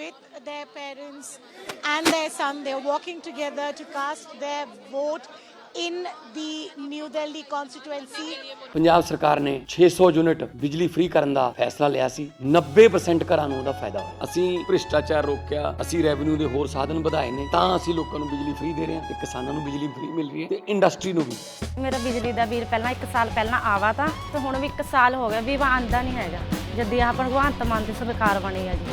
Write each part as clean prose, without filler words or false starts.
with their parents and their son. They're walking together to cast their vote in the New Delhi constituency. Punjab ਸਰਕਾਰ ਨੇ 600 unit ਬਿਜਲੀ free ਕਰਨ ਦਾ ਫੈਸਲਾ ਲਿਆ ਸੀ। 90% ਘਰਾਂ ਨੂੰ ਉਹਦਾ ਫਾਇਦਾ ਹੋਇਆ। ਅਸੀਂ ਭ੍ਰਿਸ਼ਟਾਚਾਰ ਰੋਕਿਆ, ਅਸੀਂ ਰੈਵਨਿਊ ਦੇ ਹੋਰ ਸਾਧਨ ਵਧਾਏ ਨੇ, ਤਾਂ ਅਸੀਂ ਲੋਕਾਂ ਨੂੰ ਬਿਜਲੀ ਫ੍ਰੀ ਦੇ ਰਹੇ ਹਾਂ ਤੇ ਕਿਸਾਨਾਂ ਨੂੰ ਬਿਜਲੀ ਫ੍ਰੀ ਮਿਲ ਰਹੀ ਹੈ ਤੇ ਇੰਡਸਟਰੀ ਨੂੰ ਵੀ। ਮੇਰਾ ਬਿਜਲੀ ਦਾ ਬਿੱਲ ਪਹਿਲਾਂ 1 ਸਾਲ ਪਹਿਲਾਂ ਆਵਾ ਤਾਂ ਤੇ ਹੁਣ ਵੀ 1 ਸਾਲ ਹੋ ਗਿਆ ਵੀ ਆਂਦਾ ਨਹੀਂ ਹੈਗਾ। ਜਦ ਆਹ ਭਗਵੰਤ ਮਾਨ ਦੀ ਸਰਕਾਰ ਬਣੀ ਆ ਜੀ।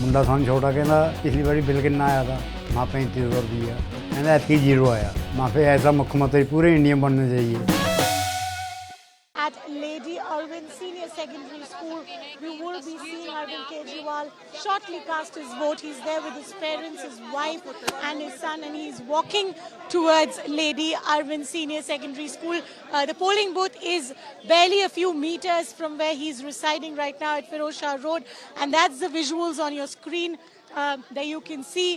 ਮੁੰਡਾ ਸਾਨੂੰ ਛੋਟਾ ਕਹਿੰਦਾ ਪਿਛਲੀ ਵਾਰੀ ਬਿੱਲ ਕਿੰਨਾ ਆਇਆ ਤਾਂ ਮਾਂ 3500 ਰੁਪਈਆ ਕਹਿੰਦਾ ਐਤਕੀ 0 ਆਇਆ। ਮਾਂ ਫਿਰ ਐਸਾ ਮੁੱਖ ਮੰਤਰੀ ਪੂਰੇ ਇੰਡੀਆ ਬਣਨਾ ਚਾਹੀਏ। At Lady Arvind Senior Secondary School, we will be seeing Arvind Kejriwal shortly cast his vote. He's there with his parents, his wife and his son, and he's walking towards Lady Arvind Senior Secondary School. The polling booth is barely a few meters from where he's residing right now at Firozshah Road, and that's the visuals on your screen. There you can see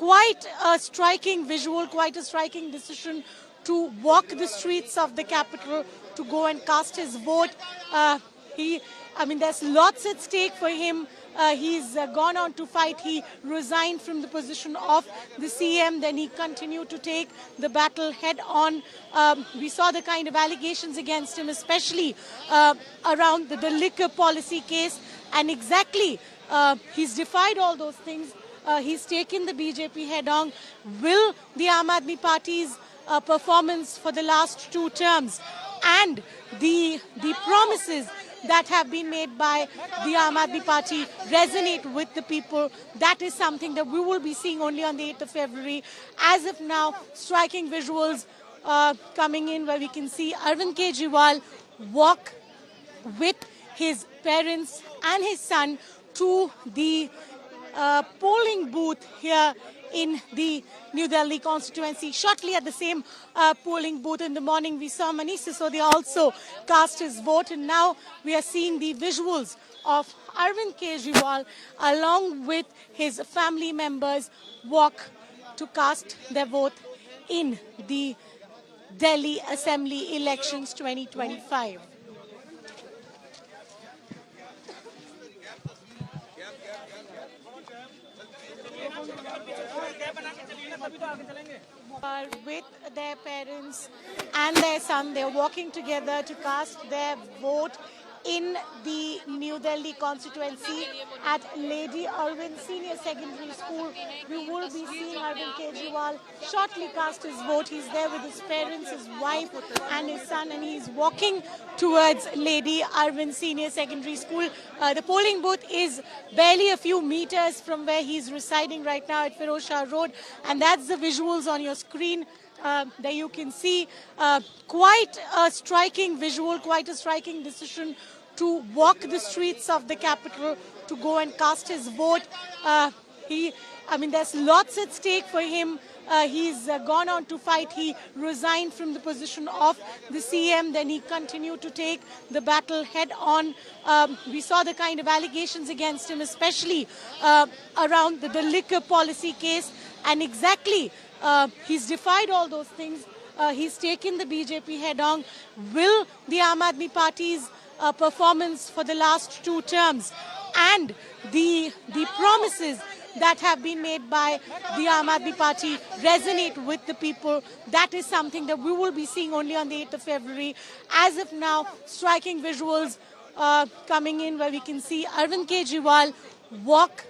quite a striking visual, quite a striking decision to walk the streets of the capital to go and cast his vote. There's lots at stake for him. He's gone on to fight. He resigned from the position of the CM. Then he continued to take the battle head on. We saw the kind of allegations against him, especially around the liquor policy case. And exactly, he's defied all those things. He's taken the BJP head on. Will the Aam Aadmi Party's performance for the last 2 terms and the promises that have been made by the Aam Aadmi Party resonate with the people? That is something that we will be seeing only on the 8th of February. As of now, striking visuals coming in where we can see Arvind Kejriwal walk with his parents and his son to the polling booth here in the New Delhi constituency. Shortly at the same polling booth in the morning, we saw Manish Sisodia also cast his vote, and now we are seeing the visuals of Arvind Kejriwal along with his family members walk to cast their vote in the Delhi Assembly elections 2025. With their parents and their son, they're walking together to cast their vote in the New Delhi constituency. At Lady Arvind Senior Secondary School, we will be seeing Arvind Kejriwal shortly cast his vote. He's there with his parents, his wife and his son, and he's walking towards Lady Arvind Senior Secondary School. The polling booth is barely a few meters from where he's residing right now at Firozshah Road, and that's the visuals on your screen. There you can see quite a striking visual, quite a striking decision to walk the streets of the capital to go and cast his vote. There's lots at stake for him. He's gone on to fight. He resigned from the position of the CM. Then he continued to take the battle head on. We saw the kind of allegations against him, especially around the liquor policy case. And exactly, he's defied all those things. He's taken the BJP head on. Will the Aam Aadmi Party's performance for the last 2 terms and the promises that have been made by the Aam Aadmi Party resonate with the people? That is something that we will be seeing only on the 8th of February. As of now, striking visuals coming in where we can see Arvind Kejriwal walk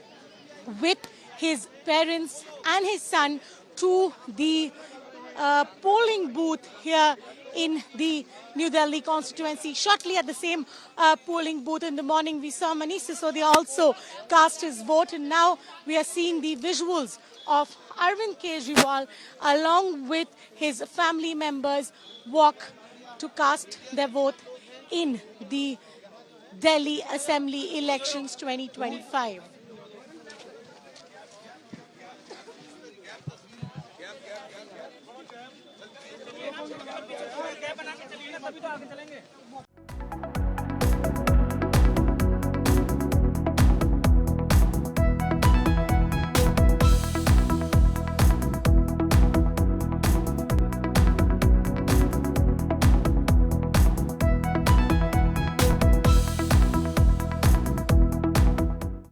with his parents and his son to the polling booth here in the New Delhi constituency. Shortly at the same polling booth in the morning, we saw Manish Sisodia also cast his vote, and now we are seeing the visuals of Arvind Kejriwal along with his family members walk to cast their vote in the Delhi Assembly elections 2025.